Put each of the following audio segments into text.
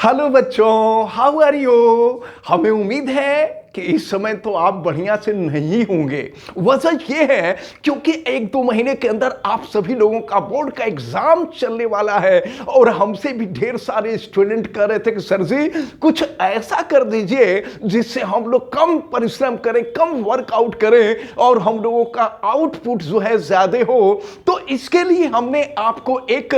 Hello बच्चों, how are you. हमें उम्मीद है कि इस समय तो आप बढ़िया से नहीं होंगे। वजह यह है क्योंकि 1-2 महीने के अंदर आप सभी लोगों का बोर्ड का एग्जाम चलने वाला है और हमसे भी ढेर सारे स्टूडेंट कह रहे थे कि सर जी कुछ ऐसा कर दीजिए जिससे हम लोग कम परिश्रम करें, कम वर्कआउट करें और हम लोगों का आउटपुट जो है ज्यादा हो। तो इसके लिए हमने आपको एक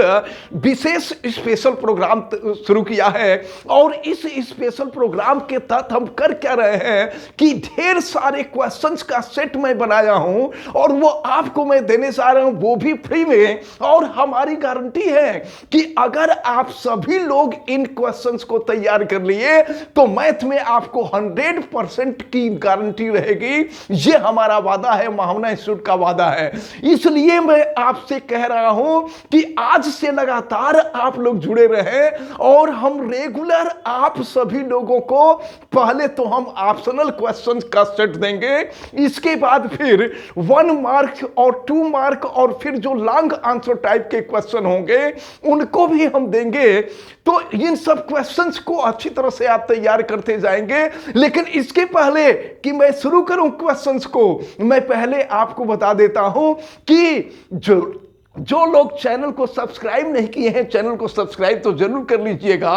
विशेष स्पेशल प्रोग्राम शुरू किया है और इस स्पेशल प्रोग्राम के तहत हम कर क्या रहे हैं कि ढेर सारे क्वेश्चंस का सेट मैं बनाया हूं और वो आपको मैं देने जा रहा हूं, वो भी फ्री में। और हमारी गारंटी है कि अगर आप सभी लोग इन क्वेश्चंस को तैयार कर लिए तो मैथ में आपको 100% की गारंटी रहेगी। ये हमारा वादा है, महावना इंस्टीट्यूट का वादा है। इसलिए मैं आपसे कह रहा हूं कि आज से लगातार आप लोग जुड़े रहे और हम रेगुलर आप सभी लोगों को पहले तो हम ऑप्शनल क्वेश्चन का सेट देंगे, इसके बाद फिर 1 मार्क और 2 मार्क और फिर जो लॉन्ग आंसर टाइप के क्वेश्चन होंगे उनको भी हम देंगे। तो इन सब क्वेश्चंस को अच्छी तरह से आप तैयार करते जाएंगे। लेकिन इसके पहले कि मैं शुरू करूं क्वेश्चंस को, मैं पहले आपको बता देता हूं कि जो लोग चैनल को सब्सक्राइब नहीं किए हैं, चैनल को सब्सक्राइब तो जरूर कर लीजिएगा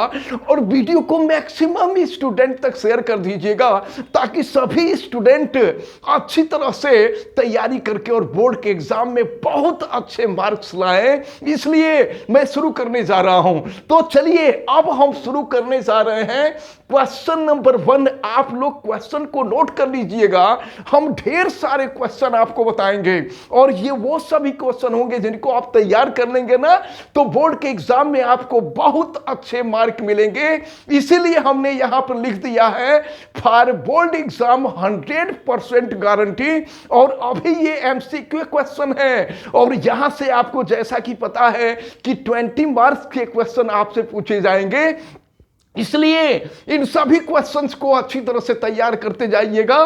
और वीडियो को मैक्सिमम स्टूडेंट तक शेयर कर दीजिएगा ताकि सभी स्टूडेंट अच्छी तरह से तैयारी करके और बोर्ड के एग्जाम में बहुत अच्छे मार्क्स लाएं। इसलिए मैं शुरू करने जा रहा हूं। तो चलिए अब हम शुरू करने जा रहे हैं क्वेश्चन नंबर 1। आप लोग क्वेश्चन को नोट कर लीजिएगा। हम ढेर सारे क्वेश्चन आपको बताएंगे और ये वो सभी क्वेश्चन होंगे जिनको आप तैयार कर लेंगे ना तो बोर्ड के एग्जाम में आपको बहुत अच्छे मार्क मिलेंगे। इसीलिए हमने यहां पर लिख दिया है फॉर बोर्ड एग्जाम 100% गारंटी। और अभी ये एमसीक्यू क्वेश्चन है और यहां से आपको जैसा कि पता है कि 20 मार्क्स के क्वेश्चन आपसे पूछे जाएंगे। इसलिए इन सभी क्वेश्चंस को अच्छी तरह से तैयार करते जाइएगा।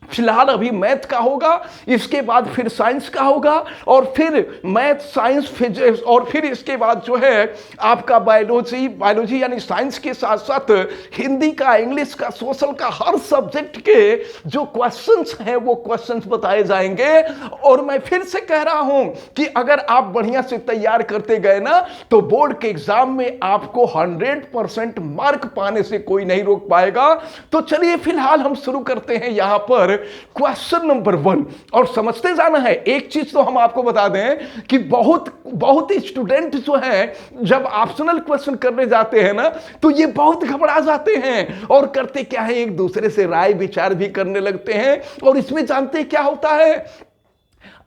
फिलहाल अभी मैथ का होगा, इसके बाद फिर साइंस का होगा और फिर मैथ, साइंस, फिजिक्स और फिर इसके बाद जो है आपका बायोलॉजी यानी साइंस के साथ साथ हिंदी का, इंग्लिश का, सोशल का, हर सब्जेक्ट के जो क्वेश्चंस हैं वो क्वेश्चंस बताए जाएंगे। और मैं फिर से कह रहा हूं कि अगर आप बढ़िया से तैयार करते गए ना तो बोर्ड के एग्जाम में आपको 100% मार्क पाने से कोई नहीं रोक पाएगा। तो चलिए फिलहाल हम शुरू करते हैं यहां पर क्वेश्चन नंबर 1। और समझते जाना है, एक चीज तो हम आपको बता दें कि बहुत स्टूडेंट जो हैं जब ऑप्शनल क्वेश्चन करने जाते हैं ना तो ये बहुत घबरा जाते हैं और करते क्या है, एक दूसरे से राय विचार भी करने लगते हैं। और इसमें जानते क्या होता है,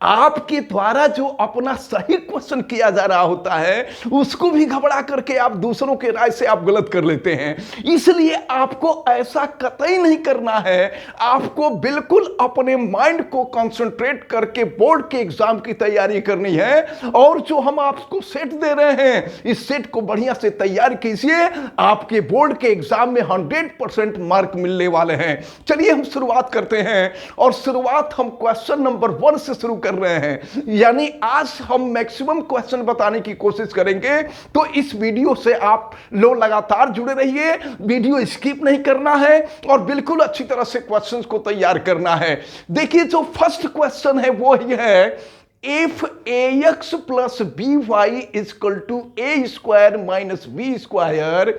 आपके द्वारा जो अपना सही क्वेश्चन किया जा रहा होता है उसको भी घबरा करके आप दूसरों के राय से आप गलत कर लेते हैं। इसलिए आपको ऐसा कतई नहीं करना है। आपको बिल्कुल अपने माइंड को कंसंट्रेट करके बोर्ड के एग्जाम की तैयारी करनी है। और जो हम आपको सेट दे रहे हैं इस सेट को बढ़िया से तैयार कीजिए, आपके बोर्ड के एग्जाम में 100% मार्क मिलने वाले हैं। चलिए हम शुरुआत करते हैं और शुरुआत हम क्वेश्चन नंबर 1 से शुरू कर रहे हैं। यानी आज हम मैक्सिमम क्वेश्चन बताने की कोशिश करेंगे। तो इस वीडियो से आप लोग लगातार जुड़े रहिए, वीडियो स्किप नहीं करना है और बिल्कुल अच्छी तरह से क्वेश्चंस को तैयार करना है। देखिए जो फर्स्ट क्वेश्चन है वो ये है, if ax plus by is equal to a square minus b square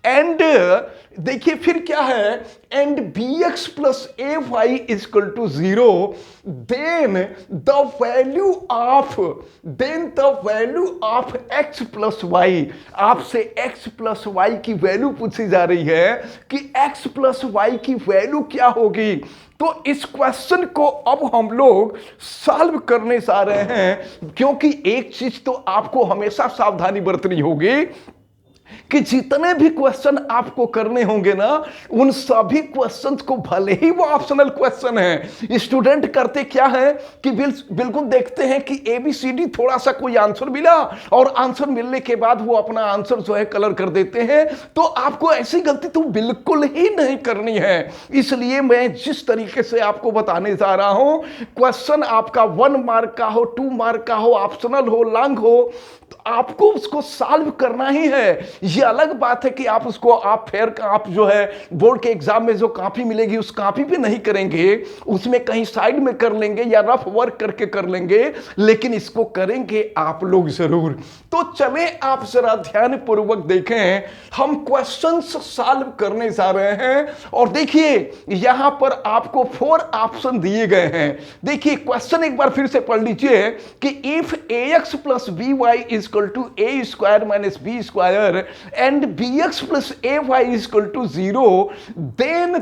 and देखिए फिर क्या है, and bx plus ay is equal to 0 then the value of x plus y। आपसे x plus y की वैल्यू पूछी जा रही है कि x plus y की वैल्यू क्या होगी। तो इस क्वेश्चन को अब हम लोग सॉल्व करने जा रहे हैं, क्योंकि एक चीज तो आपको हमेशा सावधानी बरतनी होगी कि जितने भी क्वेश्चन आपको करने होंगे ना उन सभी क्वेश्चंस को, भले ही वो ऑप्शनल क्वेश्चन है, स्टूडेंट करते क्या है कि बिल्कुल देखते हैं कि ABCD थोड़ा सा कोई आंसर मिला और आंसर मिलने के बाद वो अपना आंसर जो है कलर कर देते हैं। तो आपको ऐसी गलती तो बिल्कुल ही नहीं करनी है। इसलिए मैं जिस तरीके से आपको बताने जा रहा हूं, क्वेश्चन आपका 1 मार्क का हो, 2 मार्क का हो, ऑप्शनल हो, लॉन्ग हो, तो आपको उसको सॉल्व करना ही है। ये अलग बात है कि आप उसको आप जो है बोर्ड के एग्जाम में जो कॉपी मिलेगी उस कॉपी पे नहीं करेंगे, उसमें कहीं साइड में कर लेंगे या रफ वर्क करके कर लेंगे, लेकिन इसको करेंगे आप लोग जरूर। तो चले आप जरा ध्यान पूर्वक देखें, हम क्वेश्चंस सॉल्व करने जा रहे हैं। और देखिए यहां पर आपको 4 ऑप्शन दिए गए हैं। देखिए क्वेश्चन एक बार फिर से पढ़ लीजिए कि if ax plus B Y equal to A square minus B square and B X plus A Y equal to 0, then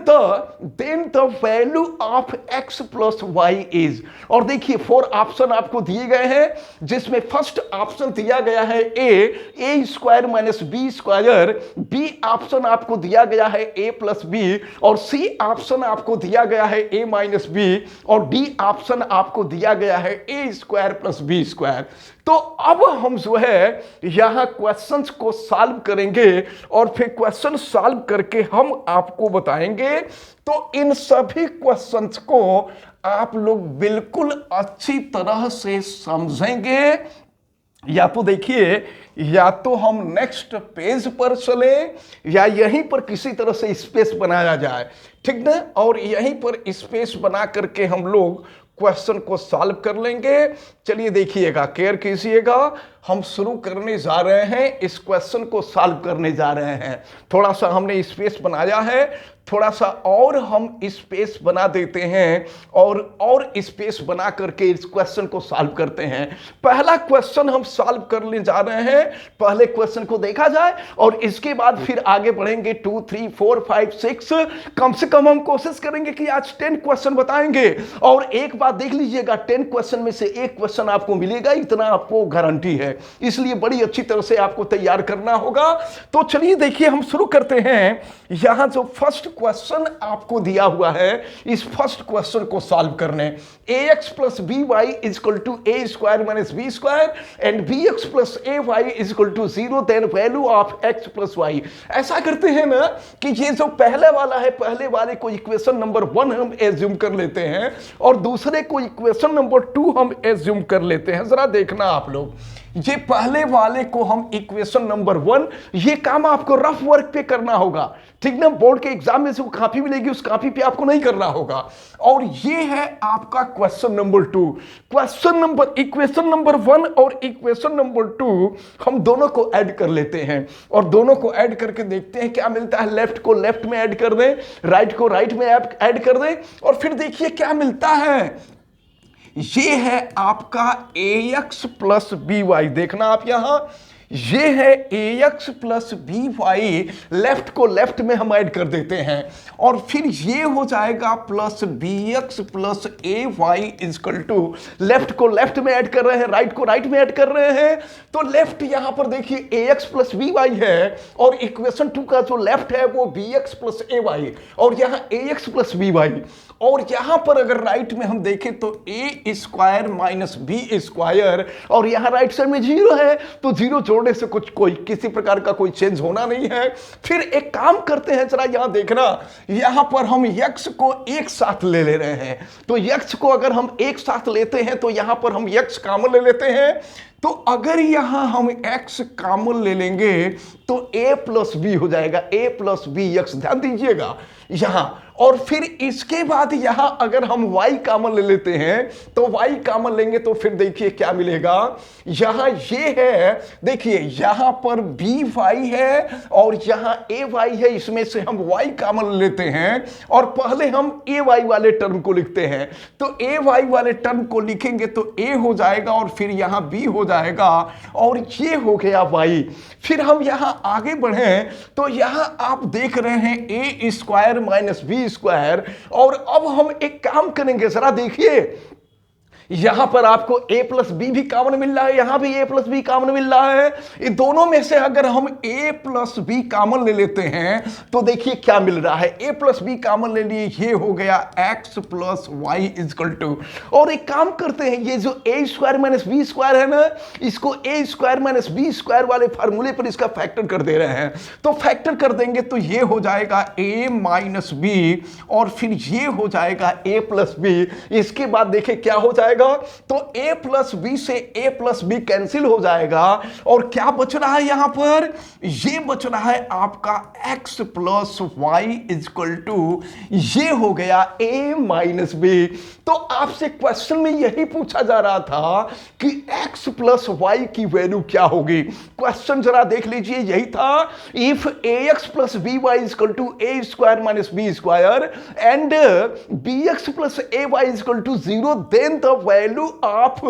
the value of x plus Y is. और देखिए 4 ऑप्शन आपको दिए गए हैं, जिसमें फर्स्ट ऑप्शन दिया गया है A square minus B square, B option आपको दिया गया है ए प्लस बी, और सी ऑप्शन आपको दिया गया है ए माइनस बी, और डी ऑप्शन आपको दिया गया है A square plus B square. तो अब हम जो है यहां क्वेश्चंस को सॉल्व करेंगे और फिर क्वेश्चन सॉल्व करके हम आपको बताएंगे। तो इन सभी क्वेश्चंस को आप लोग बिल्कुल अच्छी तरह से समझेंगे। या तो देखिए, या तो हम नेक्स्ट पेज पर चले या यहीं पर किसी तरह से स्पेस बनाया जाए, ठीक ना, और यहीं पर स्पेस बना करके हम लोग क्वेश्चन को सॉल्व कर लेंगे। चलिए देखिएगा, केयर कीजिएगा, हम शुरू करने जा रहे हैं, इस क्वेश्चन को सॉल्व करने जा रहे हैं। थोड़ा सा हमने स्पेस बनाया है, थोड़ा सा और हम स्पेस बना देते हैं और स्पेस बना करके इस क्वेश्चन को सॉल्व करते हैं। पहला क्वेश्चन हम सॉल्व करने जा रहे हैं। पहले क्वेश्चन को देखा जाए और इसके बाद फिर आगे बढ़ेंगे 2, 3, 4, 5, 6। कम से कम हम कोशिश करेंगे कि आज 10 क्वेश्चन बताएंगे। और एक बात देख लीजिएगा, 10 क्वेश्चन में से एक क्वेश्चन आपको मिलेगा, इतना आपको गारंटी है। इसलिए बड़ी अच्छी तरह से आपको तैयार करना होगा। तो चलिए देखिए, हम शुरू करते हैं। यहां जो फर्स्ट क्वेश्चन आपको दिया हुआ है, इस फर्स्ट क्वेश्चन को सॉल्व करने, ax plus B Y equal to A square minus B square and B X plus A Y equal to 0, then value of x plus Y. ऐसा करते हैं ना कि ये जो पहले वाला है, पहले वाले को इक्वेशन नंबर 1 हम एज्यूम कर लेते हैं और दूसरे को इक्वेशन नंबर 2 हम एज्यूम कर लेते हैं। जरा देखना आप लोग, ये पहले वाले को हम इक्वेशन नंबर 1, ये काम आपको रफ वर्क पे करना होगा, ठीक ना। बोर्ड के एग्जाम में से वो कॉपी मिलेगी, उस कॉपी पे आपको नहीं करना होगा। और ये है आपका क्वेश्चन नंबर 2। इक्वेशन नंबर 1 और इक्वेशन नंबर 2 हम दोनों को ऐड कर लेते हैं और दोनों को ऐड करके देखते हैं क्या मिलता है। लेफ्ट को लेफ्ट में ऐड कर दें, राइट को राइट में ऐड कर दें और फिर देखिए क्या मिलता है। ये है आपका ax प्लस बी वाई। देखना आप यहां, ये है ax plus B Y, left को लेफ्ट में हम ऐड कर देते हैं और फिर ये हो जाएगा plus B X plus A Y equal to, left को लेफ्ट में ऐड कर रहे हैं, राइट को राइट में ऐड कर रहे हैं। तो लेफ्ट यहां पर देखिए ax प्लस बी वाई है और इक्वेशन 2 का जो लेफ्ट है वो B X plus A Y और यहां ax प्लस बी वाई। और यहां पर अगर राइट में हम देखें तो ए स्क्वायर माइनस बी स्क्वायर और यहां राइट साइड में 0 है, तो 0 जोड़ने से कोई किसी प्रकार का कोई चेंज होना नहीं है। फिर एक काम करते हैं, जरा यहां देखना, यहां पर हम x को एक साथ ले रहे हैं। तो x को अगर हम एक साथ लेते हैं तो यहां पर हम x कॉमन ले लेते हैं। तो अगर यहां हम x कॉमन ले लेंगे तो a प्लस बी हो जाएगा, a प्लस बी एक्स। ध्यान दीजिएगा यहां, और फिर इसके बाद यहां अगर हम y कॉमन ले लेते हैं तो y कॉमन लेंगे तो फिर देखिए क्या मिलेगा। यहां ये है, देखिए यहां पर by है और यहां ay है, इसमें से हम y कॉमन लेते हैं और पहले हम ay वाले टर्म को लिखते हैं। तो ay वाले टर्म को लिखेंगे तो a हो जाएगा और फिर यहां b हो जाएगा और ये हो गया y। फिर हम यहां आगे बढ़े तो यहां आप देख रहे हैं a square minus B square. और अब हम एक काम करेंगे, जरा देखिए यहां पर आपको a प्लस बी भी कॉमन मिल रहा है, यहां भी a प्लस बी कॉमन मिल रहा है। इन दोनों में से अगर हम a प्लस बी कॉमन ले लेते हैं तो देखिए क्या मिल रहा है। a प्लस बी कॉमन ले लिए, ये हो गया x plus Y equal to. और एक काम करते हैं, ये जो a square minus B square है ना, इसको a square minus B square वाले फार्मूले पर इसका फैक्टर कर दे रहे हैं। तो फैक्टर कर देंगे तो ये हो जाएगा a माइनस बी और फिर ये हो जाएगा a प्लस बी। इसके बाद देखिए क्या हो जाएगा, जाएगा, तो a प्लस बी से a प्लस बी कैंसिल हो जाएगा और क्या बच रहा है यहां पर, ये बच रहा है आपका x plus Y equal to, ये हो गया a माइनस बी। तो आपसे क्वेश्चन में यही पूछा जा रहा था कि x प्लस वाई की वैल्यू क्या होगी। क्वेश्चन जरा देख लीजिए, यही था, if ax plus B Y equal to A square minus B square and bx plus A Y equal to 0, then the value of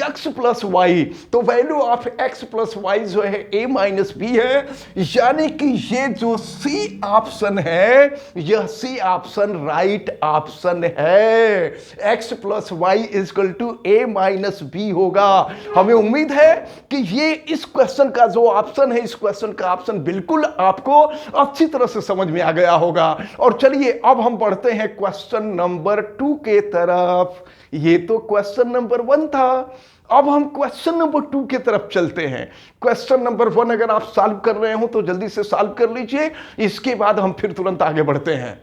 x plus Y. तो value of x plus Y जो है a minus B है, यानी कि ये जो सी option है, यह सी ऑप्शन राइट ऑप्शन है। x plus Y equal to a minus B होगा। हमें उम्मीद है कि ये इस क्वेश्चन का जो ऑप्शन है, इस क्वेश्चन का ऑप्शन बिल्कुल आपको अच्छी तरह से समझ में आ गया होगा। और चलिए अब हम बढ़ते हैं क्वेश्चन नंबर 2 के तरफ। ये तो क्वेश्चन नंबर 1 था, अब हम क्वेश्चन नंबर 2 की तरफ चलते हैं। क्वेश्चन नंबर 1 अगर आप सॉल्व कर रहे हो तो जल्दी से सॉल्व कर लीजिए, इसके बाद हम फिर तुरंत आगे बढ़ते हैं।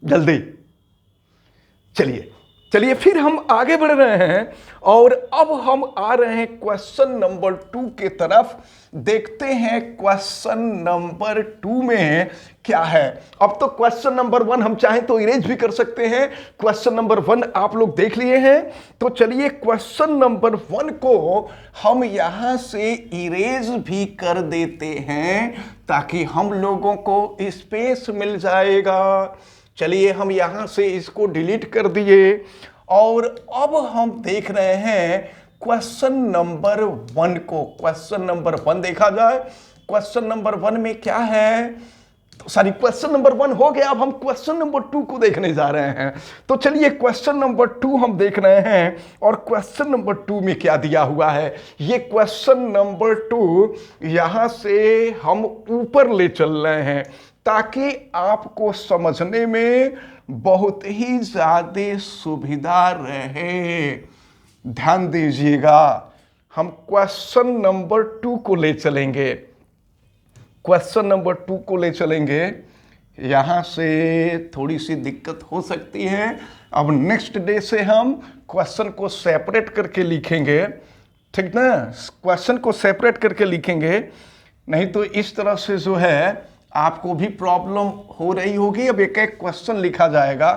जल्दी चलिए फिर हम आगे बढ़ रहे हैं और अब हम आ रहे हैं क्वेश्चन नंबर 2 के तरफ। देखते हैं क्वेश्चन नंबर 2 में क्या है। अब तो क्वेश्चन नंबर 1 हम चाहें तो इरेज भी कर सकते हैं, क्वेश्चन नंबर 1 आप लोग देख लिए हैं। तो चलिए क्वेश्चन नंबर 1 को हम यहां से इरेज भी कर देते हैं ताकि हम लोगों को स्पेस मिल जाएगा। चलिए हम यहां से इसको डिलीट कर दिए और अब हम देख रहे हैं क्वेश्चन नंबर 1 को। क्वेश्चन नंबर 1 देखा जाए, क्वेश्चन नंबर 1 में क्या है, सॉरी क्वेश्चन नंबर 1 हो गया, अब हम क्वेश्चन नंबर 2 को देखने जा रहे हैं। तो चलिए क्वेश्चन नंबर 2 हम देख रहे हैं और क्वेश्चन नंबर 2 में क्या दिया हुआ है। ये क्वेश्चन नंबर 2 यहां से हम ऊपर ले चल रहे हैं ताकि आपको समझने में बहुत ही ज्यादा सुविधा रहे। ध्यान दीजिएगा, हम क्वेश्चन नंबर 2 को ले चलेंगे, क्वेश्चन नंबर 2 को ले चलेंगे। यहां से थोड़ी सी दिक्कत हो सकती है, अब नेक्स्ट डे से हम क्वेश्चन को सेपरेट करके लिखेंगे, ठीक ना, क्वेश्चन को सेपरेट करके लिखेंगे, नहीं तो इस तरह से जो है आपको भी प्रॉब्लम हो रही होगी। अब एक एक क्वेश्चन लिखा जाएगा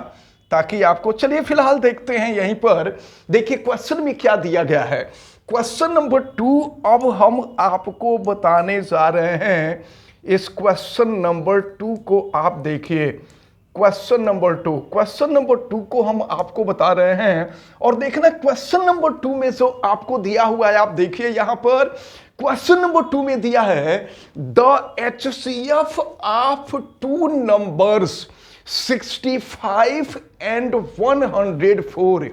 ताकि आपको, चलिए फिलहाल देखते हैं यहीं पर। देखिए क्वेश्चन में क्या दिया गया है। क्वेश्चन नंबर 2 अब हम आपको बताने जा रहे हैं। इस क्वेश्चन नंबर 2 को आप देखिए, क्वेश्चन नंबर 2 को हम आपको बता रहे हैं और देखना क्वेश्चन नंबर 2 में जो आपको दिया हुआ है, आप देखिए यहां पर क्वेश्चन नंबर 2 में दिया है the HCF of 2 numbers 65 and 104,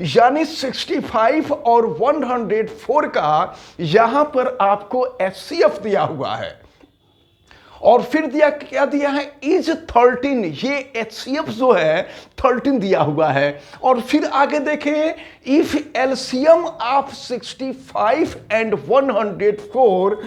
यानी 65 और 104 का यहां पर आपको HCF दिया हुआ है और फिर क्या दिया है, इज 13, ये HCF जो है 13 दिया हुआ है। और फिर आगे देखें, if LCM of 65 and 104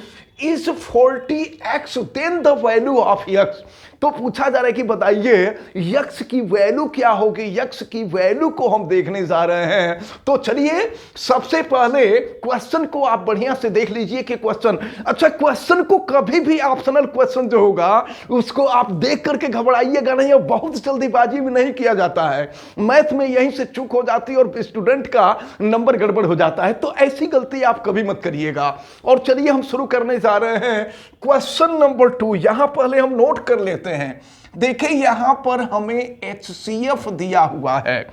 is 40x, then the value of x। तो पूछा जा रहा है कि बताइए यक्स की वैल्यू क्या होगी। यक्स की वैल्यू को हम देखने जा रहे हैं। तो चलिए सबसे पहले क्वेश्चन को आप बढ़िया से देख लीजिए कि क्वेश्चन, अच्छा क्वेश्चन को कभी भी ऑप्शनल क्वेश्चन जो होगा उसको आप देख करके घबराइएगा नहीं, और बहुत जल्दीबाजी में नहीं किया जाता है। मैथ में यहीं से चूक हो जाती है और स्टूडेंट का नंबर गड़बड़ हो जाता है, तो ऐसी गलती आप कभी मत करिएगा। और चलिए हम शुरू करने जा रहे हैं क्वेश्चन नंबर 2। यहां पहले हम नोट कर लेते हैं। देखिए यहां पर हमें HCF दिया हुआ है,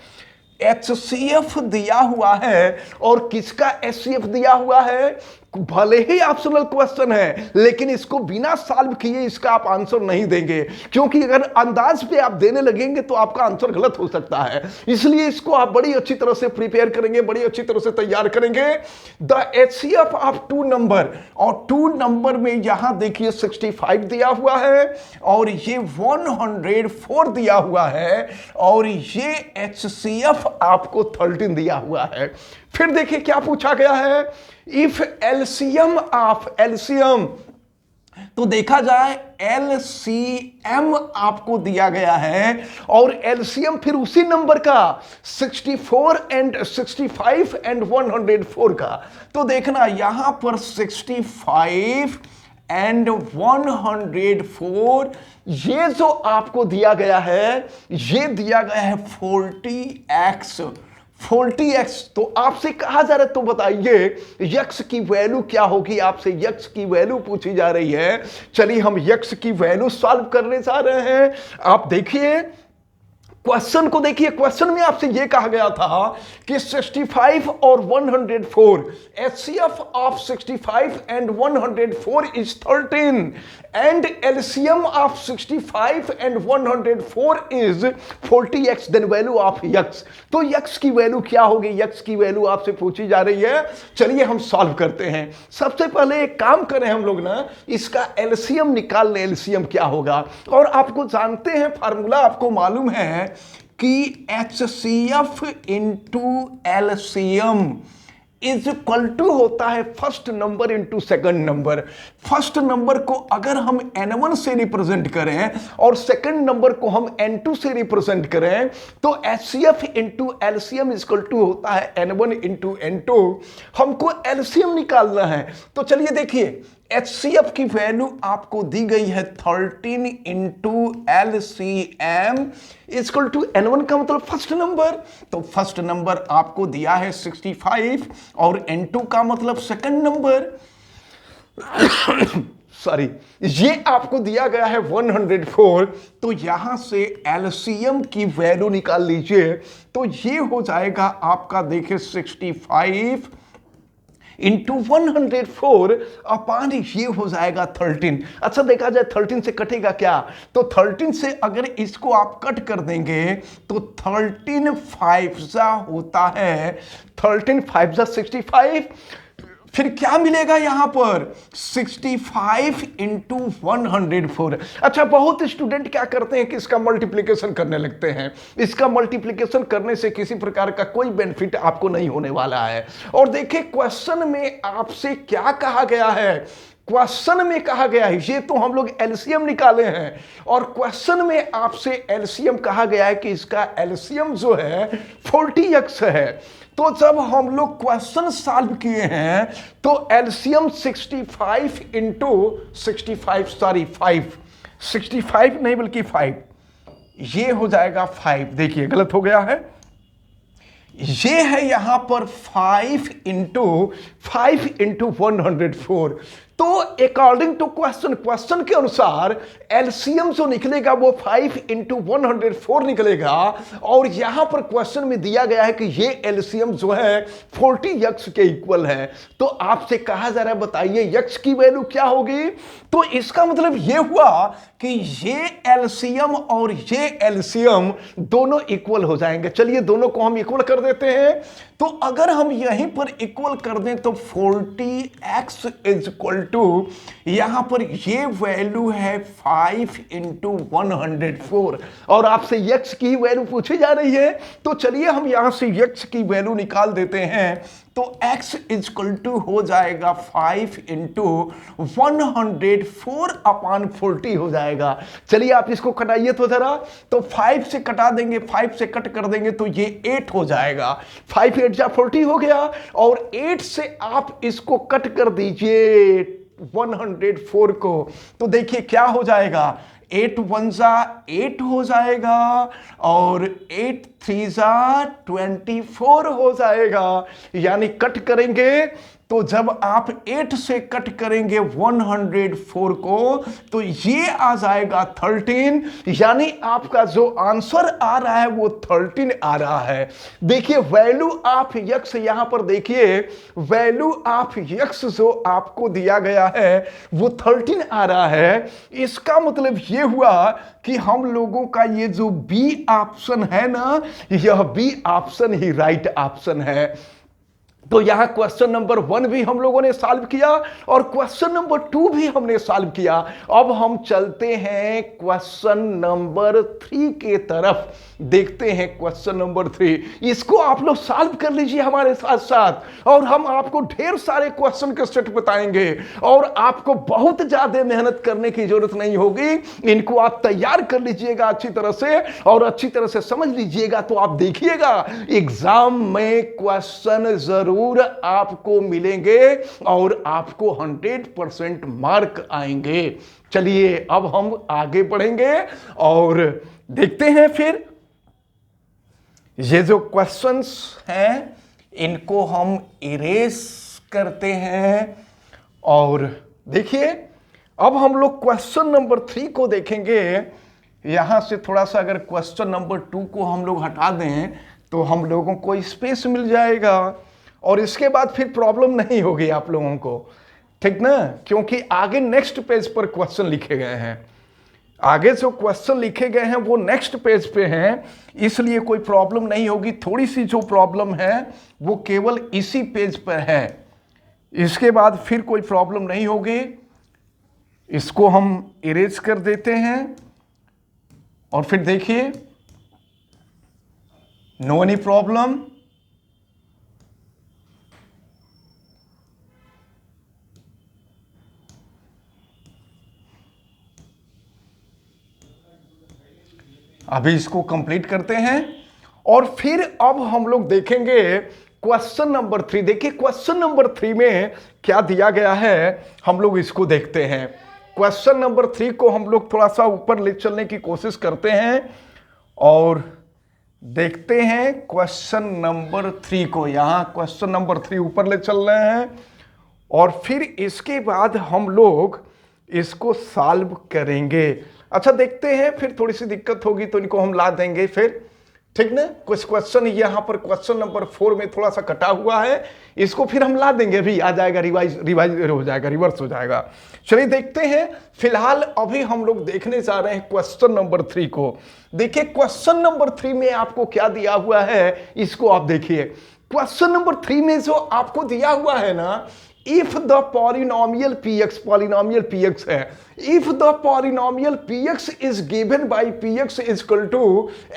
HCF दिया हुआ है और किसका HCF दिया हुआ है, भले ही ऑप्शनल क्वेश्चन है लेकिन इसको बिना सॉल्व किए इसका आप आंसर नहीं देंगे, क्योंकि अगर अंदाज पे आप देने लगेंगे तो आपका आंसर गलत हो सकता है। इसलिए इसको आप बड़ी अच्छी तरह से प्रिपेयर करेंगे, बड़ी अच्छी तरह से तैयार करेंगे। द HCF ऑफ 2 नंबर, और 2 नंबर में यहां देखिए 65 दिया हुआ है और ये 104 दिया हुआ है और ये HCF आपको 13 दिया हुआ है। फिर देखिए क्या पूछा गया है, इफ एलसीएम ऑफ, एलसीएम तो देखा जाए LCM आपको दिया गया है और LCM फिर उसी नंबर का 64 एंड 65 एंड 104 का। तो देखना यहां पर 65 एंड 104 ये जो आपको दिया गया है, ये दिया गया है 40x 40x। तो आपसे कहा जा रहा है, तो बताइए यक्स की वैल्यू क्या होगी। आपसे यक्स की वैल्यू पूछी जा रही है। चलिए हम यक्स की वैल्यू सॉल्व करने जा रहे हैं। आप देखिए क्वेश्चन को, देखिए क्वेश्चन में आपसे यह कहा गया था कि 65 और 104 HCF of 65 and 104 is 13 and LCM of 65 and 104 is 40x, then value of x. तो यक्स की वैल्यू क्या होगी, यक्स की वैल्यू आपसे पूछी जा रही है। चलिए हम सॉल्व करते हैं। सबसे पहले एक काम करें हम लोग ना, इसका LCM निकाल लें, LCM क्या होगा। और आपको जानते हैं फार्मूला, आपको मालूम है कि HCF into LCM is equal to होता है first number into second number. First number को अगर हम N1 से रिप्रेजेंट करें और सेकंड नंबर को हम N2 से रिप्रेजेंट करें तो HCF into LCM is equal to होता है N1 इंटू N2। हमको LCM निकालना है। तो चलिए देखिए HCF की वैल्यू आपको दी गई है 13 into LCM equal to N1 का मतलब फर्स्ट नंबर। तो फर्स्ट नंबर आपको दिया है 65 और N2 का मतलब सेकंड नंबर सॉरी, ये आपको दिया गया है 104। तो यहां से LCM की वैल्यू निकाल लीजिए। तो ये हो जाएगा आपका, देखिए 65 इंटू 104 अपान ये हो जाएगा 13। अच्छा देखा जाए 13 से कटेगा क्या, तो 13 से अगर इसको आप कट कर देंगे तो 13 5 जा होता है, 13 5 जा 65। फिर क्या मिलेगा यहां पर 65 इंटू 104। अच्छा बहुत स्टूडेंट क्या करते हैं कि इसका मल्टीप्लिकेशन करने लगते हैं। इसका मल्टीप्लिकेशन करने से किसी प्रकार का कोई बेनिफिट आपको नहीं होने वाला है। और देखिए क्वेश्चन में आपसे क्या कहा गया है, क्वेश्चन में कहा गया है, ये तो हम लोग LCM निकाले हैं और क्वेश्चन में आपसे LCM कहा गया है कि इसका LCM जो है 40x है। तो जब हम लोग क्वेश्चन सॉल्व किए हैं तो LCM 65 इंटू 65 सॉरी 65 नहीं बल्कि 5, ये हो जाएगा 5। देखिए गलत हो गया है, ये है यहां पर 5 इंटू 104। तो अकॉर्डिंग टू क्वेश्चन के अनुसार LCM जो निकलेगा वो 5 इंटू 104 निकलेगा। और यहां पर क्वेश्चन में दिया गया है कि ये LCM जो है 40x के इक्वल है। तो आपसे कहा जा रहा है बताइए x की वैल्यू क्या होगी। तो इसका मतलब ये हुआ कि ये LCM और ये LCM दोनों इक्वल हो जाएंगे। चलिए दोनों को हम इक्वल कर देते हैं। तो अगर हम यहीं पर इक्वल कर दें तो 40x इज इक्वल टू, यहां पर ये वैल्यू है 5 इंटू 104 और आपसे x की वैल्यू पूछी जा रही है। तो चलिए हम यहां से x की वैल्यू निकाल देते हैं। तो x इज इक्वल टू हो जाएगा 5 इंटू 104 अपान 40 हो जाएगा। चलिए आप इसको कटाइए तो जरा, तो 5 से कटा देंगे, 5 से कट कर देंगे तो ये 8 हो जाएगा। 5 8 जा 40 हो गया और 8 से आप इसको कट कर दीजिए 104 को। तो देखिए क्या हो जाएगा, 8 1 जा 8 हो जाएगा और 8 3 जा 24 हो जाएगा। यानी कट करेंगे तो जब आप 8 से कट करेंगे 104 को तो ये आ जाएगा 13। यानी आपका जो आंसर आ रहा है वो 13 आ रहा है। देखिए वैल्यू ऑफ x, यहां पर देखिए वैल्यू ऑफ x जो आपको दिया गया है वो 13 आ रहा है। इसका मतलब ये हुआ कि हम लोगों का ये जो बी ऑप्शन है ना, यह बी ऑप्शन ही राइट ऑप्शन है। तो यहां क्वेश्चन नंबर 1 भी हम लोगों ने सॉल्व किया और क्वेश्चन नंबर 2 भी हमने सॉल्व किया। अब हम चलते हैं क्वेश्चन नंबर 3 के तरफ, देखते हैं क्वेश्चन नंबर 3। इसको आप लोग सॉल्व कर लीजिए हमारे साथ साथ, और हम आपको ढेर सारे क्वेश्चन के सेट बताएंगे और आपको बहुत ज्यादा मेहनत करने की जरूरत नहीं होगी। इनको आप तैयार कर लीजिएगा अच्छी तरह से और अच्छी तरह से समझ लीजिएगा, तो आप देखिएगा एग्जाम में क्वेश्चन जरूर आपको मिलेंगे और आपको 100% मार्क आएंगे। चलिए अब हम आगे बढ़ेंगे और देखते हैं फिर ये जो क्वेश्चंस हैं इनको हम इरेज करते हैं। और देखिए अब हम लोग क्वेश्चन नंबर 3 को देखेंगे। यहां से थोड़ा सा अगर क्वेश्चन नंबर 2 को हम लोग हटा दें तो हम लोगों को स्पेस मिल जाएगा और इसके बाद फिर प्रॉब्लम नहीं होगी आप लोगों को, ठीक ना, क्योंकि आगे नेक्स्ट पेज पर क्वेश्चन लिखे गए हैं। आगे जो क्वेश्चन लिखे गए हैं वो नेक्स्ट पेज पे हैं, इसलिए कोई प्रॉब्लम नहीं होगी। थोड़ी सी जो प्रॉब्लम है वो केवल इसी पेज पर है, इसके बाद फिर कोई प्रॉब्लम नहीं होगी। इसको हम इरेज कर देते हैं और फिर देखिए नो एनी प्रॉब्लम। अभी इसको कंप्लीट करते हैं और फिर अब हम लोग देखेंगे क्वेश्चन नंबर 3। देखिए क्वेश्चन नंबर 3 में क्या दिया गया है, हम लोग इसको देखते हैं। क्वेश्चन नंबर 3 को हम लोग थोड़ा सा ऊपर ले चलने की कोशिश करते हैं और देखते हैं क्वेश्चन नंबर 3 को। यहां क्वेश्चन नंबर 3 ऊपर ले चल रहे हैं और फिर इसके बाद हम लोग इसको सॉल्व करेंगे। अच्छा देखते हैं, फिर थोड़ी सी दिक्कत होगी तो इनको हम ला देंगे फिर, ठीक ना। कुछ क्वेश्चन यहां पर क्वेश्चन नंबर 4 में थोड़ा सा कटा हुआ है, इसको फिर हम ला देंगे, अभी आ जाएगा, रिवाइज हो जाएगा, रिवर्स हो जाएगा। चलिए देखते हैं। फिलहाल अभी हम लोग देखने जा रहे हैं क्वेश्चन नंबर 3 को। देखिए क्वेश्चन नंबर 3 में आपको क्या दिया हुआ है, इसको आप देखिए। क्वेश्चन नंबर 3 में जो आपको दिया हुआ है ना, if the polynomial px है, if the polynomial px is given by px is equal to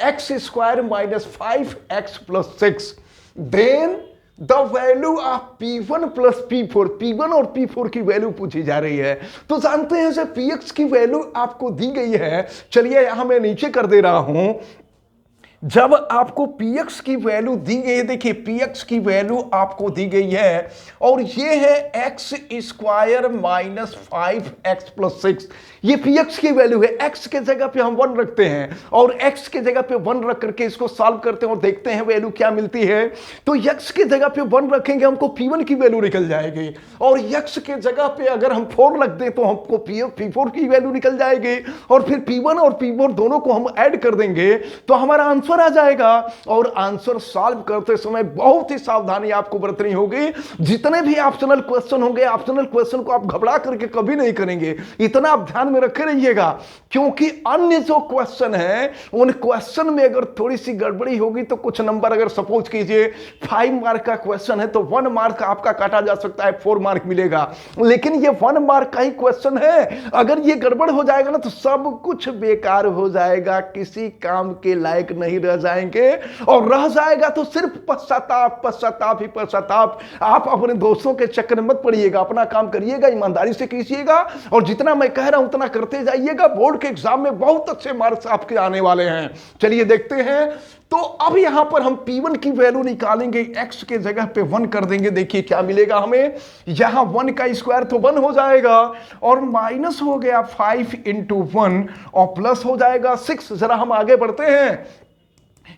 x square minus 5x plus 6, then the value of p1 plus p4, p1 और p4 की वैल्यू पूछी जा रही है। तो जानते हैं जब px की वैल्यू आपको दी गई है, चलिए यहां मैं नीचे कर दे रहा हूं। जब आपको px की वैल्यू दी गई है, देखिए px की वैल्यू आपको दी गई है और ये है x square minus 5x plus 6, ये px की वैल्यू है। x के जगह पे हम 1 रखते हैं और x के जगह पे 1 रख करके इसको सॉल्व करते हैं और देखते हैं वैल्यू क्या मिलती है। तो x के जगह पे 1 रखेंगे, हमको p1 की वैल्यू निकल जाएगी और x के जगह पे अगर हम 4 रख दें तो हमको p4 की वैल्यू निकल जाएगी और फिर p1 और p4 दोनों को हम ऐड कर देंगे तो हमारा आंसर आ जाएगा। और आंसर सॉल्व करते समय बहुत ही सावधानी आपको बरतनी होगी। जितने भी ऑप्शनल क्वेश्चन होंगे, ऑप्शनल क्वेश्चन को आप घबरा करके कभी नहीं करेंगे, इतना आप ध्यान में रखे रहिएगा, क्योंकि अन्य जो क्वेश्चन है उन क्वेश्चन में अगर थोड़ी सी गड़बड़ी होगी तो कुछ नंबर, अगर सपोज कीजिए 5 मार्क का क्वेश्चन है तो 1 मार्क आपका काटा जा सकता है, 4 मार्क मिलेगा। लेकिन ये 1 मार्क का ही क्वेश्चन है, अगर ये गड़बड़ हो जाएगा ना तो सब कुछ बेकार हो जाएगा, किसी काम के लायक नहीं रह जाएंगे और रह जाएगा तो सिर्फ पश्चाताप ही पश्चाताप। आप अपने दोस्तों के चक्कर में मत पड़िएगा, अपना काम करिएगा, ईमानदारी से कीजिएगा और जितना मैं कह रहा हूं उतना करते जाइएगा। बोर्ड के एग्जाम में बहुत अच्छे मार्क्स आपके आने वाले हैं। चलिए देखते हैं। तो अब यहां पर हम p1 की वैल्यू निकालेंगे, x के जगह पे 1 कर देंगे। देखिए क्या मिलेगा हमें, यहां 1 का स्क्वायर तो 1 हो जाएगा और माइनस हो गया 5 इंटू 1 और प्लस हो जाएगा 6। जरा हम आगे बढ़ते हैं,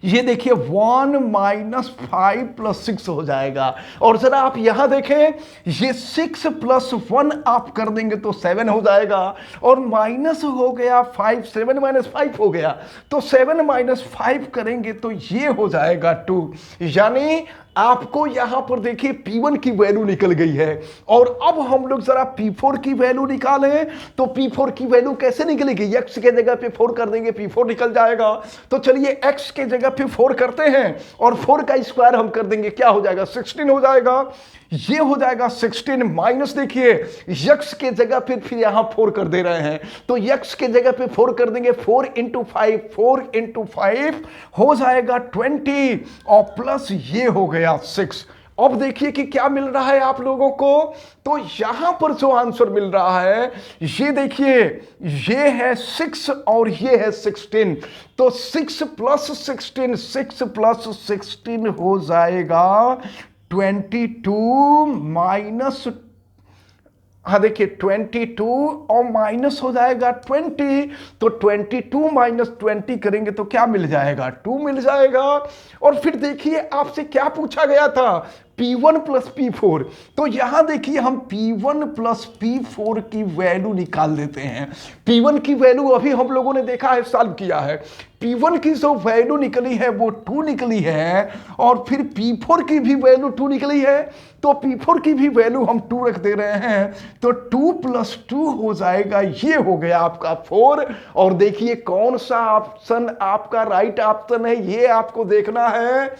ये देखिए 1 माइनस 5 प्लस 6 हो जाएगा और जरा आप यहां देखें, ये 6 प्लस 1 आप कर देंगे तो 7 हो जाएगा और माइनस हो गया 5, 7 माइनस 5 हो गया तो 7 माइनस 5 करेंगे तो ये हो जाएगा 2। यानी आपको यहां पर देखिए P1 की वैल्यू निकल गई है। और अब हम लोग जरा P4 की वैल्यू निकालें तो P4 की वैल्यू कैसे निकलेगी? x के जगह पे 4 कर देंगे, P4 निकल जाएगा। तो चलिए x के जगह पे 4 करते हैं और 4 का स्क्वायर हम कर देंगे, क्या हो जाएगा? 16 हो जाएगा। ये हो जाएगा 16 माइनस, देखिए x के जगह पे फिर यहां 4 कर दे रहे हैं, तो x के जगह पे 4 कर देंगे, 4 इंटू 5, 4 इंटू 5 हो जाएगा 20 और प्लस ये हो गया 6। अब देखिए कि क्या मिल रहा है आप लोगों को, तो यहां पर जो आंसर मिल रहा है ये देखिए, ये है 6 और ये है 16। तो 6 प्लस 16, 6 प्लस 16 हो जाएगा 22 माइनस, हाँ देखिए 22 और माइनस हो जाएगा 20, तो 22 माइनस 20 करेंगे तो क्या मिल जाएगा? 2 मिल जाएगा। और फिर देखिए आपसे क्या पूछा गया था? P1 plus P4। तो यहां देखिए हम P1 प्लस P4 की वैल्यू निकाल देते हैं। P1 की वैल्यू अभी हम लोगों ने देखा है, सॉल्व किया है। P1 की जो वैल्यू निकली है वो 2 निकली है और फिर P4 की भी वैल्यू 2 निकली है, तो P4 की भी वैल्यू हम 2 रख दे रहे हैं, तो 2 प्लस 2 हो जाएगा, ये हो गया आपका 4। और देखिए कौन सा ऑप्शन आपका राइट ऑप्शन है ये आपको देखना है।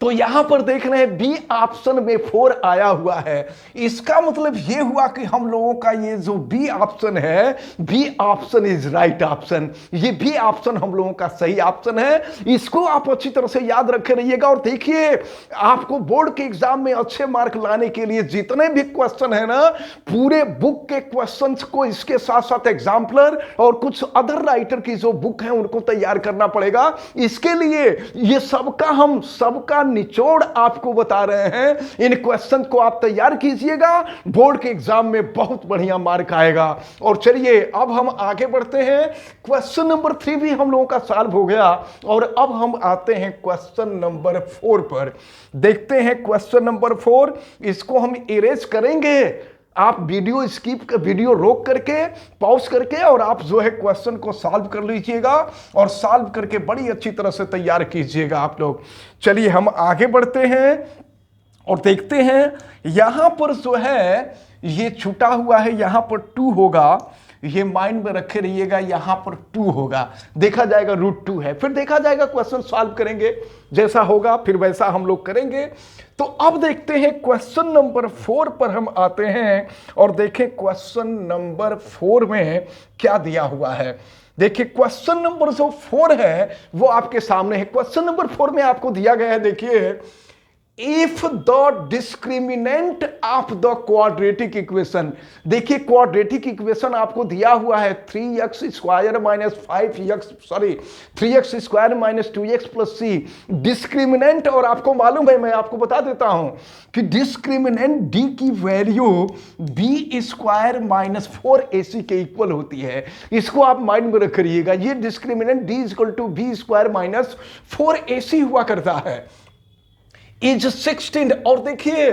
तो यहां पर देख रहे हैं बी ऑप्शन में 4 आया हुआ है। इसका मतलब यह हुआ कि हम लोगों का ये जो बी ऑप्शन है, B option is right option. ये बी ऑप्शन हम लोगों का सही ऑप्शन है। इसको आप अच्छी तरह से याद रखे रहिएगा। और देखिए आपको बोर्ड के एग्जाम में अच्छे मार्क लाने के लिए जितने भी क्वेश्चन है ना, पूरे बुक के क्वेश्चंस को इसके साथ साथ एग्जाम्पलर और कुछ अदर राइटर की जो बुक है उनको तैयार करना पड़ेगा। इसके लिए ये सबका निचोड़ आपको बता रहे हैं। इन क्वेश्चन को आप तैयार कीजिएगा, बोर्ड के एग्जाम में बहुत बढ़िया मार्क आएगा। और चलिए अब हम आगे बढ़ते हैं। क्वेश्चन नंबर 3 भी हम लोगों का सॉल्व हो गया और अब हम आते हैं क्वेश्चन नंबर 4 पर। देखते हैं क्वेश्चन नंबर 4, इसको हम इरेज करेंगे। आप वीडियो रोक करके पॉज करके और आप जो है क्वेश्चन को सॉल्व कर लीजिएगा और सॉल्व करके बड़ी अच्छी तरह से तैयार कीजिएगा आप लोग। चलिए हम आगे बढ़ते हैं और देखते हैं यहां पर जो है ये छूटा हुआ है, यहां पर 2 होगा, ये माइंड में रखे रहिएगा, यहां पर 2 होगा, देखा जाएगा √2 है, फिर देखा जाएगा क्वेश्चन सॉल्व करेंगे, जैसा होगा फिर वैसा हम लोग करेंगे। तो अब देखते हैं क्वेश्चन नंबर 4 पर हम आते हैं और देखें क्वेश्चन नंबर 4 में क्या दिया हुआ है। देखिए क्वेश्चन नंबर जो 4 है वो आपके सामने है। क्वेश्चन नंबर 4 में आपको दिया गया है, देखिए, if the discriminant of the quadratic equation. देखिए क्वाड्रेटिक इक्वेशन आपको दिया हुआ है 3x square minus 3x square minus 2x plus C. Discriminant, और आपको मालूम है, मैं आपको बता देता हूं कि डिस्क्रिमिनेंट d की value b square minus 4ac के इक्वल होती है। इसको आप माइंड में रखिएगा। ये discriminant d equal to b square minus 4ac हुआ करता है, इज 16। और देखिए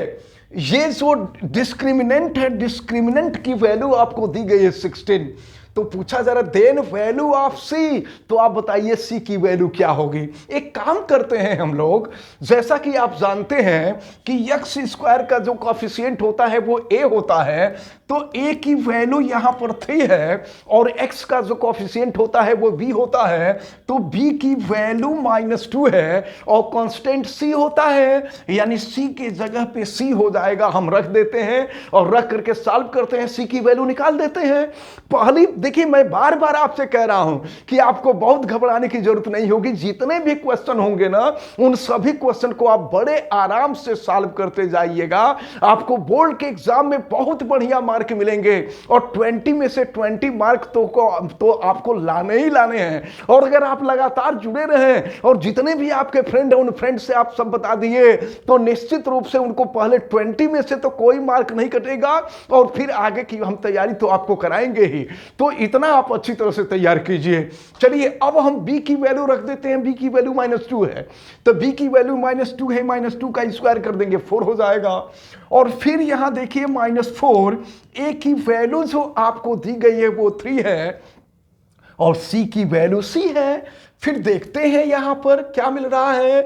ये जो डिस्क्रिमिनेंट है, डिस्क्रिमिनेंट की वैल्यू आपको दी गई है 16। तो पूछा जरा देन वैल्यू ऑफ सी, तो आप बताइए सी की वैल्यू क्या होगी। एक काम करते हैं हम लोग, जैसा कि आप जानते हैं कि एक्स स्क्वायर का जो कॉफिशिएंट होता है वो ए होता है, तो ए की वैल्यू यहां पर 3 है और एक्स का जो कॉफिशिएंट होता है वो बी होता है, तो बी की वैल्यू -2 है और कांस्टेंट सी होता है, यानी सी की जगह पे सी हो जाएगा। हम रख देते हैं और रख करके सॉल्व करते हैं, सी की वैल्यू निकाल देते हैं। पहली देखिए, मैं बार बार आपसे कह रहा हूं कि आपको बहुत घबराने की जरूरत नहीं होगी। जितने भी क्वेश्चन होंगे ना, उन सभी क्वेश्चन को आप बड़े आराम से सॉल्व करते जाइएगा। आपको बोर्ड के एग्जाम में बहुत बढ़िया मार्क मिलेंगे और 20 में से 20 मार्क तो आपको लाने ही लाने हैं। और अगर आप लगातार जुड़े रहें और जितने भी आपके फ्रेंड हैं उन फ्रेंड से आप सब बता दिए, तो निश्चित रूप से उनको पहले 20 में से तो कोई मार्क नहीं कटेगा और फिर आगे की हम तैयारी तो आपको कराएंगे ही। तो इतना आप अच्छी तरह से तैयार कीजिए। चलिए अब हम b की वैल्यू रख देते हैं। b की वैल्यू -2 है, तो b की वैल्यू -2 है, -2 का स्क्वायर कर देंगे 4 हो जाएगा। और फिर यहां देखिए -4, a की वैल्यू जो आपको दी गई है वो 3 है और c की वैल्यू c है। फिर देखते हैं यहां पर क्या मिल रहा है।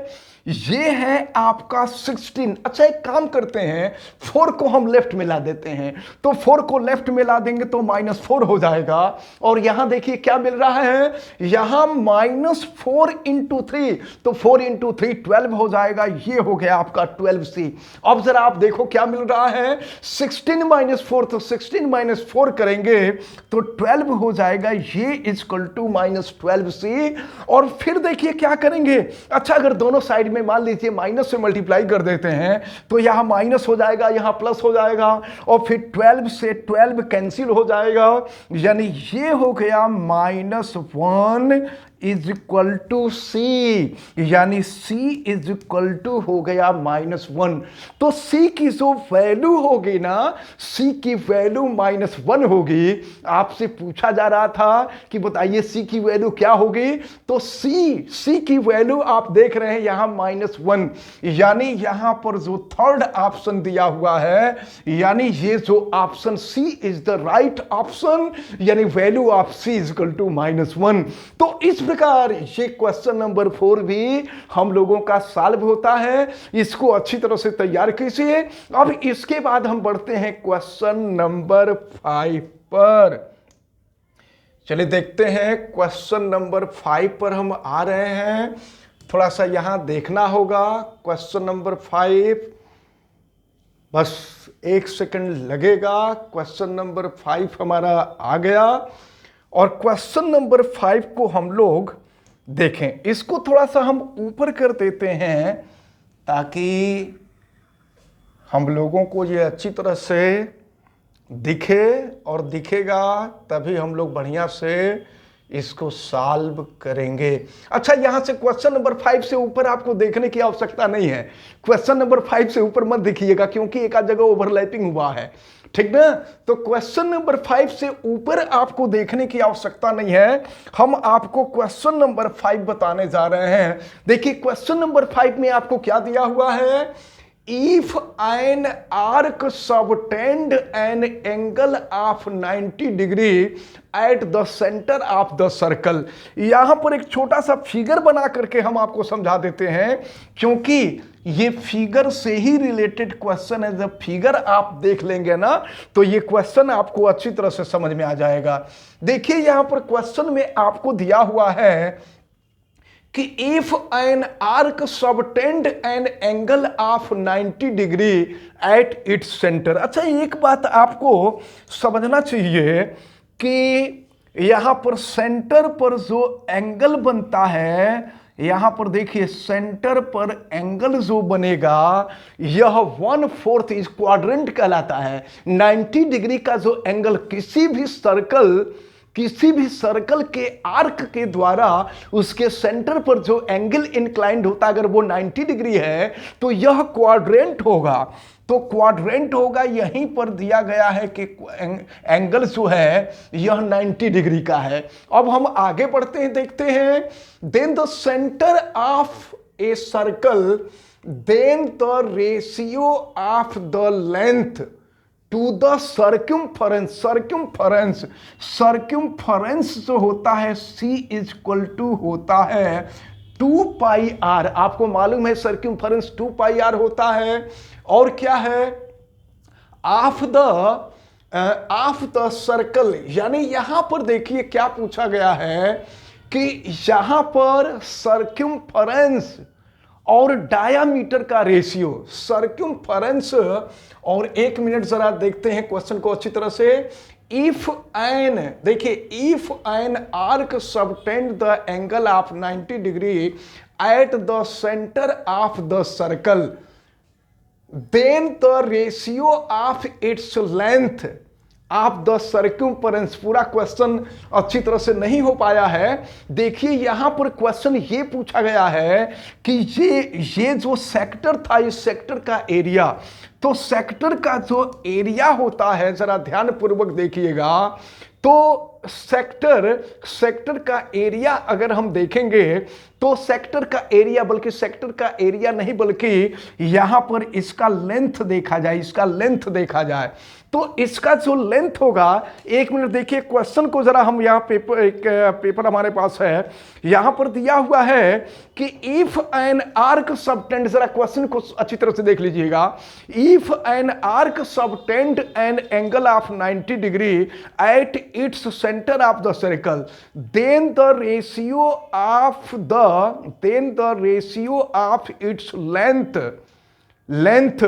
ये है आपका 16। अच्छा एक काम करते हैं, 4 को हम लेफ्ट में ला देते हैं, तो 4 को लेफ्ट में ला देंगे तो -4 हो जाएगा। और यहां देखिए क्या मिल रहा है, यहां -4 इंटू 3, तो 4 इंटू 3 12 हो जाएगा। ये हो गया आपका 12C। अब जरा आप देखो क्या मिल रहा है, 16 - 4, तो 16 - 4 करेंगे तो 12 हो जाएगा। ये इक्वल टू -12C। और फिर देखिए क्या करेंगे, अच्छा अगर दोनों साइड में मान लीजिए माइनस से मल्टीप्लाई कर देते हैं तो यहां माइनस हो जाएगा, यहां प्लस हो जाएगा, और फिर 12 से 12 कैंसिल हो जाएगा। यानी ये हो गया -1 इज इक्वल टू सी, यानी C इज इक्वल टू हो गया -1। तो C की जो वैल्यू होगी ना, C की वैल्यू -1 होगी। आपसे पूछा जा रहा था कि बताइए C की वैल्यू क्या होगी, तो C की वैल्यू आप देख रहे हैं यहां -1, यानी यहां पर जो थर्ड ऑप्शन दिया हुआ है, यानी ये जो option C is the right option, यानी value of C is equal to -1। तो इस प्रकार ये क्वेश्चन नंबर 4 भी हम लोगों का सॉल्व होता है। इसको अच्छी तरह से तैयार कीजिए। अब इसके बाद हम बढ़ते हैं क्वेश्चन नंबर 5 पर। चलिए देखते हैं, क्वेश्चन नंबर 5 पर हम आ रहे हैं। थोड़ा सा यहां देखना होगा क्वेश्चन नंबर 5, बस 1 सेकंड लगेगा। क्वेश्चन नंबर 5 हमारा आ गया और क्वेश्चन नंबर 5 को हम लोग देखें। इसको थोड़ा सा हम ऊपर कर देते हैं ताकि हम लोगों को ये अच्छी तरह से दिखे, और दिखेगा तभी हम लोग बढ़िया से इसको सॉल्व करेंगे। अच्छा यहां से क्वेश्चन नंबर 5 से ऊपर आपको देखने की आवश्यकता नहीं है। क्वेश्चन नंबर 5 से ऊपर मत देखिएगा क्योंकि एक आध जगह ओवरलैपिंग हुआ है, ठीक ना। तो क्वेश्चन नंबर 5 से ऊपर आपको देखने की आवश्यकता नहीं है। हम आपको क्वेश्चन नंबर 5 बताने जा रहे हैं। देखिए क्वेश्चन नंबर 5 में आपको क्या दिया हुआ है, if an arc subtend an angle of 90 degree at the center of the circle। यहां पर एक छोटा सा फिगर बना करके हम आपको समझा देते हैं क्योंकि ये फिगर से ही रिलेटेड क्वेश्चन है। जब फिगर आप देख लेंगे ना तो ये क्वेश्चन आपको अच्छी तरह से समझ में आ जाएगा। देखिए यहां पर क्वेश्चन में आपको दिया हुआ है कि if an arc subtend an angle of 90 degree at its center। अच्छा एक बात आपको समझना चाहिए कि यहां पर सेंटर पर जो एंगल बनता है, यहां पर देखिए सेंटर पर एंगल जो बनेगा यह 1/4 इस क्वाड्रेंट कहलाता है। 90 डिग्री का जो एंगल किसी भी सर्कल के आर्क के द्वारा उसके सेंटर पर जो एंगल इंक्लाइंड होता है, अगर वो 90 डिग्री है तो यह क्वाड्रेंट होगा। तो क्वाड्रेंट होगा, यहीं पर दिया गया है कि एंगल जो है यह 90 डिग्री का है। अब हम आगे बढ़ते हैं, देखते हैं। Then the centre of a circle, then the ratio of the length to the circumference जो होता है C इज इक्वल टू होता है 2πr। आपको मालूम है सर्क्यूम्फरेंस 2πr होता है। और क्या है, ऑफ द सर्कल, यानी यहां पर देखिए क्या पूछा गया है कि यहां पर सर्क्यूम्फरेंस और डायामीटर का रेशियो, सर्क्यूम्फरेंस और 1 मिनट जरा देखते हैं क्वेश्चन को अच्छी तरह से। If an arc subtend the angle of 90 degree at the centre of the circle, then the ratio of its length of the circumference. पूरा क्वेश्चन अच्छी तरह से नहीं हो पाया है। देखिए यहां पर क्वेश्चन ये पूछा गया है कि ये जो सेक्टर था, इस सेक्टर का एरिया, तो सेक्टर का जो एरिया होता है जरा ध्यान पूर्वक देखिएगा, तो सेक्टर का एरिया अगर हम देखेंगे तो सेक्टर का एरिया, बल्कि सेक्टर का एरिया नहीं बल्कि यहां पर इसका लेंथ देखा जाए, इसका लेंथ देखा जाए तो इसका जो लेंथ होगा, एक मिनट देखिए क्वेश्चन को जरा हम यहां पेपर हमारे पास है, यहां पर दिया हुआ है कि इफ एन आर्क सबटेंड, जरा क्वेश्चन को अच्छी तरह से देख लीजिएगा, if an arc subtend an angle of 90 degree at its centre of the circle, then the ratio of its length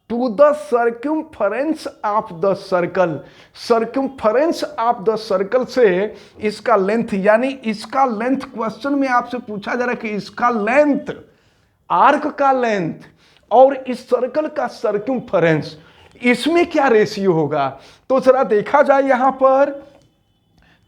to the circumference of the circle, circumference of the circle से इसका length, यानी इसका length question में आपसे पूछा जा रहा है कि इसका लेंथ, आर्क का लेंथ और इस सर्कल का सर्क्यूम्फरेंस, इसमें क्या रेशियो होगा। तो जरा देखा जाए यहां पर,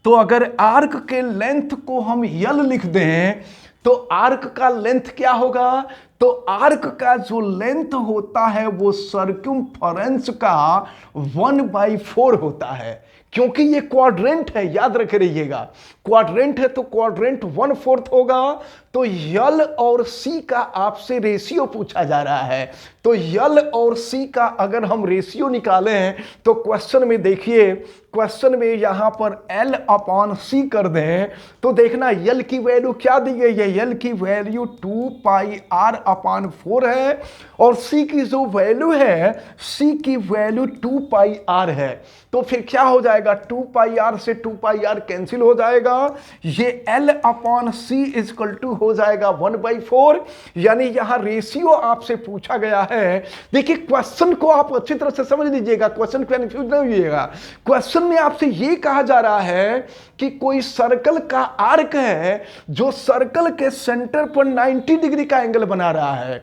तो अगर आर्क के लेंथ को हम यल लिख दें तो आर्क का लेंथ क्या होगा, तो आर्क का जो लेंथ होता है वो सर्क्यूम्फरेंस का 1/4 होता है, क्योंकि ये क्वाड्रेंट है, याद रख रहिएगा क्वाड्रेंट है तो क्वाड्रेंट 1/4 होगा। तो यल और सी का आपसे रेशियो पूछा जा रहा है, तो यल और सी का अगर हम रेशियो निकालें तो क्वेश्चन में देखिए, क्वेश्चन में यहां पर L/C कर दें तो देखना यल की वैल्यू क्या दी गई है, यल की वैल्यू 2πr/4 है और सी की जो वैल्यू है, सी की वैल्यू 2πr है। तो फिर क्या हो जाएगा, 2πr से 2πr कैंसिल हो जाएगा, ये L/C इक्वल टू हो जाएगा 1/4, यानी यहां रेशियो आपसे पूछा गया है। देखिए क्वेश्चन को आप अच्छी तरह से समझ लीजिएगा, क्वेश्चन कंफ्यूज नहीं होइएगा। क्वेश्चन में आपसे यह कहा जा रहा है कि कोई सर्कल का आर्क है जो सर्कल के सेंटर पर 90 डिग्री का एंगल बना रहा है,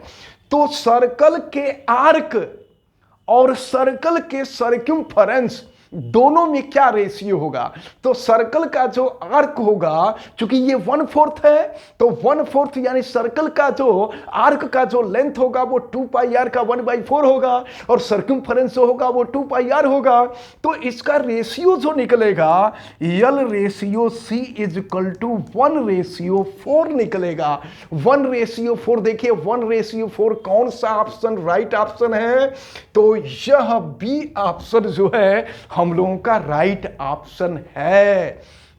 तो सर्कल के आर्क और सर्कल के सर्क्यूम्फरेंस दोनों में क्या रेशियो होगा। तो सर्कल का जो आर्क होगा, क्योंकि ये 1/4 है, तो 1/4 यानी सर्कल का जो आर्क का जो लेंथ होगा वो 2πr का 1/4 होगा और सर्कम्फरेंस जो होगा वो 2πr होगा। तो इसका रेशियो जो निकलेगा, यल ratio C is equal to 1/4 निकलेगा। 1/4 देखिए 1/4 कौन सा ऑप्शन राइट ऑप्शन है, तो यह बी ऑप्शन जो है हम लोगों का राइट ऑप्शन है।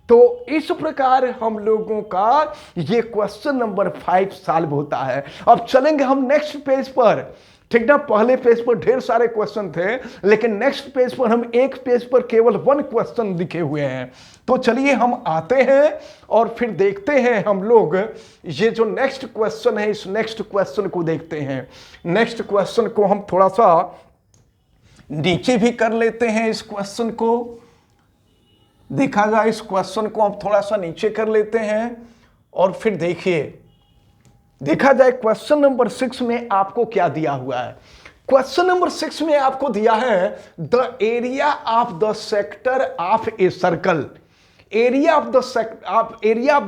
तो इस प्रकार हम लोगों का ये क्वेश्चन नंबर 5 सॉल्व होता है। अब चलेंगे हम नेक्स्ट पेज पर, ठीक ना। पहले पेज पर ढेर सारे क्वेश्चन थे, लेकिन नेक्स्ट पेज पर हम एक पेज पर केवल 1 क्वेश्चन लिखे हुए हैं। तो चलिए हम आते हैं और फिर देखते हैं हम लोग ये जो नेक्स्ट क्वेश्चन है, इस नेक्स्ट क्वेश्चन को देखते हैं। नेक्स्ट क्वेश्चन को हम थोड़ा सा नीचे भी कर लेते हैं, इस क्वेश्चन को देखा जाए, इस क्वेश्चन को हम थोड़ा सा नीचे कर लेते हैं और फिर देखिए देखा जाए क्वेश्चन नंबर 6 में आपको क्या दिया हुआ है। क्वेश्चन नंबर 6 में आपको दिया है the area of the sector of a circle, area of the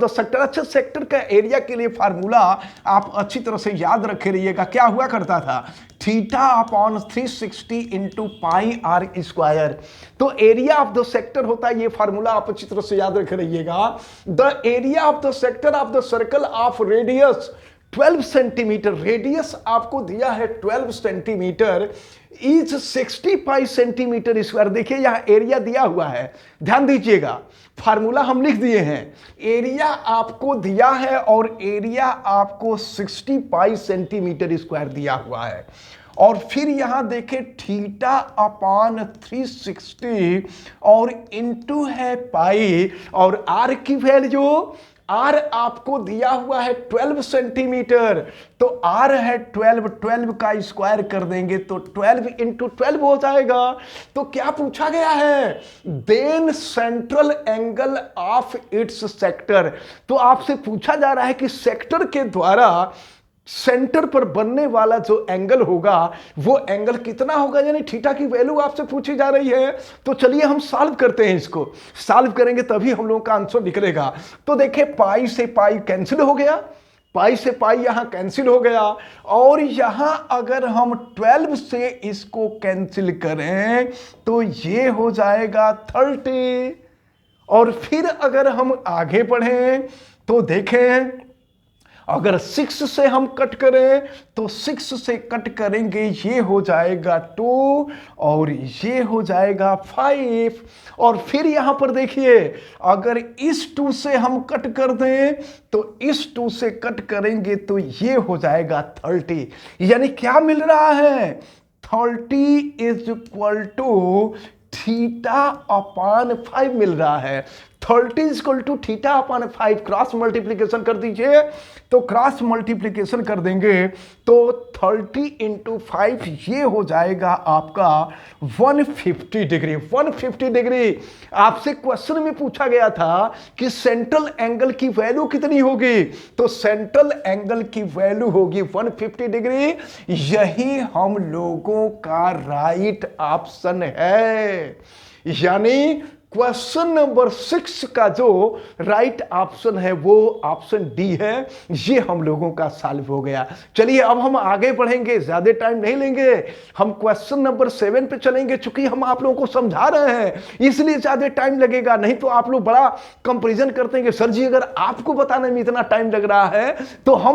sector. अच्छा, सेक्टर का एरिया के लिए फार्मूला आप अच्छी तरह से याद रखे रहिएगा, क्या हुआ करता था, θ/360 इंटू πr²। तो एरिया ऑफ द सेक्टर होता है, ये फार्मूला आप अच्छी तरह से याद रखे रहिएगा। The area of the sector of the circle of radius 12 centimetre, radius आपको दिया है 12 सेंटीमीटर, इज 65 सेंटीमीटर स्क्वायर। देखिए यहां एरिया दिया हुआ है, ध्यान दीजिएगा, फार्मूला हम लिख दिए हैं, एरिया आपको दिया है और एरिया आपको 65 सेंटीमीटर स्क्वायर दिया हुआ है। और फिर यहां देखें θ/360 और इंटू है पाई, और आर की वैल्यू, आर आपको दिया हुआ है 12 सेंटीमीटर, तो आर है 12 का स्क्वायर कर देंगे तो 12 इंटू 12 हो जाएगा। तो क्या पूछा गया है, then central angle of its sector. तो आपसे पूछा जा रहा है कि सेक्टर के द्वारा सेंटर पर बनने वाला जो एंगल होगा वो एंगल कितना होगा, यानी थीटा की वैल्यू आपसे पूछी जा रही है। तो चलिए हम सॉल्व करते हैं, इसको सॉल्व करेंगे तभी हम लोगों का आंसर निकलेगा। तो देखिए पाई से पाई कैंसिल हो गया, पाई से पाई यहां कैंसिल हो गया, और यहां अगर हम 12 से इसको कैंसिल करें तो ये हो जाएगा 30। और फिर अगर हम आगे बढ़ें तो देखें अगर 6 से हम कट करें तो 6 से कट करेंगे, ये हो जाएगा 2 और ये हो जाएगा 5। और फिर यहां पर देखिए, अगर इस 2 से हम कट कर दें तो इस 2 से कट करेंगे तो ये हो जाएगा 30। यानी क्या मिल रहा है, 30 is equal to theta upon 5 मिल रहा है। 30 is equal to theta upon 5। Cross multiplication कर दीजिए, तो क्रॉस मल्टीप्लीकेशन कर देंगे तो 30 इंटू 5 ये हो जाएगा आपका 150 डिग्री। 150 डिग्री। आपसे क्वेश्चन में पूछा गया था कि सेंट्रल एंगल की वैल्यू कितनी होगी, तो सेंट्रल एंगल की वैल्यू होगी 150 डिग्री। यही हम लोगों का राइट ऑप्शन है। यानी क्वेश्चन नंबर 6 का जो राइट ऑप्शन है वो ऑप्शन डी है। ये हम लोगों का सॉल्व हो गया। चलिए अब हम आगे बढ़ेंगे, ज्यादा टाइम नहीं लेंगे, हम क्वेश्चन नंबर 7 पे चलेंगे। चूंकि हम आप लोगों को समझा रहे हैं इसलिए ज्यादा टाइम लगेगा, नहीं तो आप लोग बड़ा कंपैरिजन करते हैं कि सर जी अगर आपको बताने में इतना टाइम लग रहा है तो हम